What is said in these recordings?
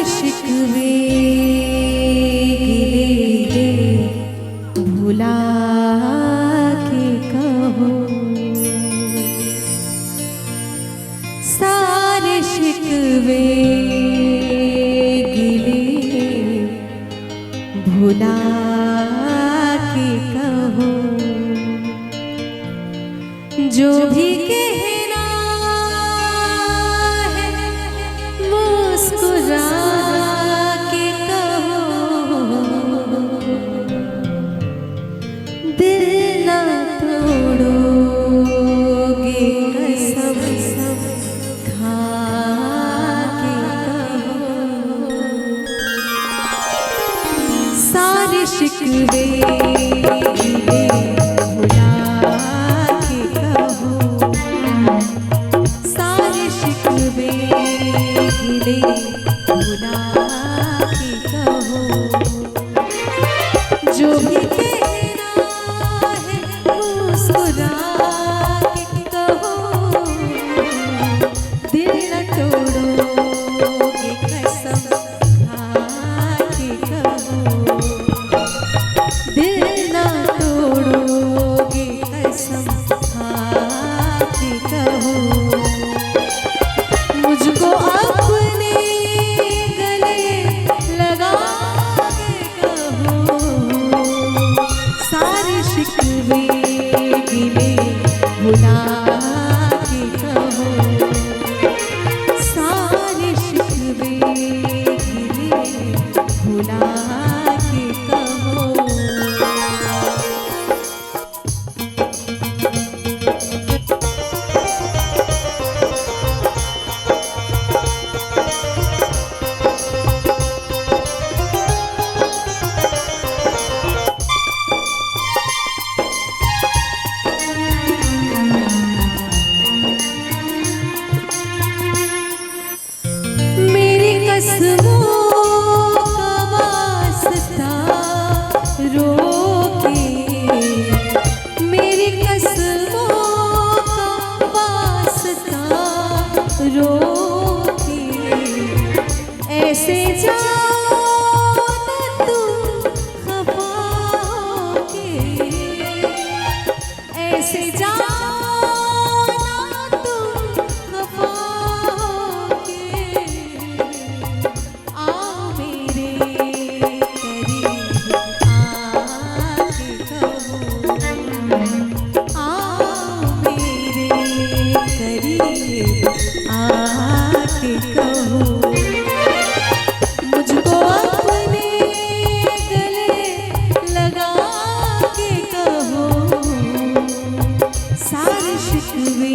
शिकवे गिले भुला के कहो, सारे शिकवे गिले भुला के कहो, जो भी कहना है मुस्कुरा के कहो, दिल ना तोड़ोगे कसम खा के कहो, सारे शिकवे भुला के कहो, सारे शिकवे गिले भुला के कहो, जो भी कहना है मुस्कुरा के कहो, दिल न तोड़ोगे कसम खा के कहो, दिल न तोड़ोगे कसम खा के कहो, मुझको अपने गले लगा के कहो, सारे शिकवे गिले भुला के कहो, सारे शिकवे गिले भुला के कहो। मेरी कसमों का वास्ता रोके, मेरी कसमों का वास्ता रोके, ऐसे जाओ न तुम खफा होके, ऐसे जाओ न तुम खफा होके, आओ मेरे करीब आके कहो, आओ मेरे करीब आके कहो, मुझको अपने गले लगा के कहो, सारे शिकवे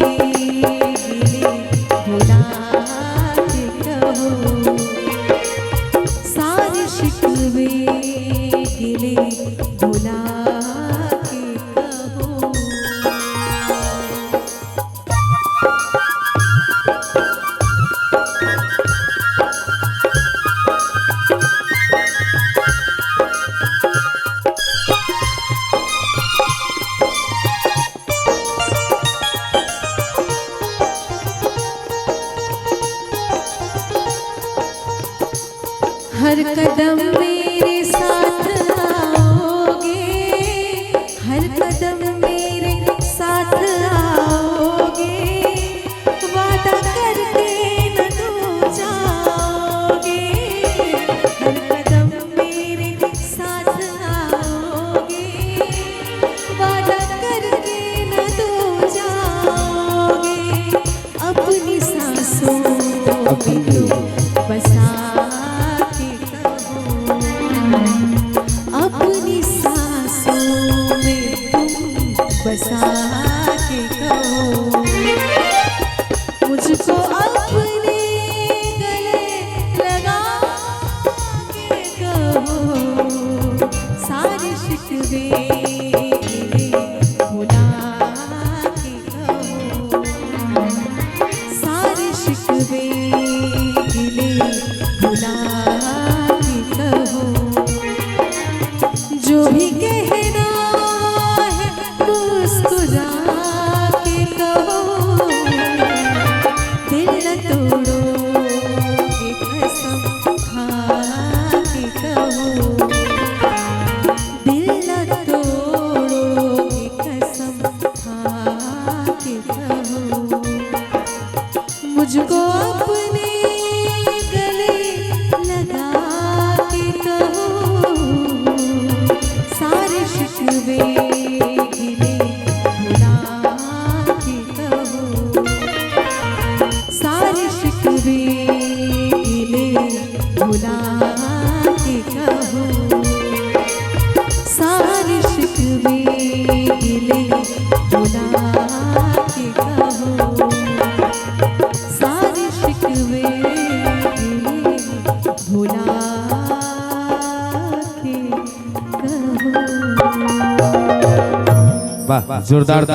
गिले भुला के कहो, सारे शिकवे गिले भुला के कहो। हर कदम मेरे साथ आओगे, हर कदम मेरे साथ आओगे, वादा करके न तो जाओगे, हर कदम मेरे साथ आओगे, वादा करके न तो जाओगे, अपनी सांसों में तुम बसा के कहो, अपनी सांसों में तुम बसा के कहो, मुझको अपने गले लगा के कहो, सारे शिकवे गिले भुला के कहो, सारे शिकवे गिले मुझको अपने गले लगा के कहो, सारे शिकवे गिले भुला के कहो, सारे शिकवे गिले भुला के कहो, सारे शिकवे गिले भुला के कहो, सारे शिकवे गिले भुला के कहो। वाह, जोरदार।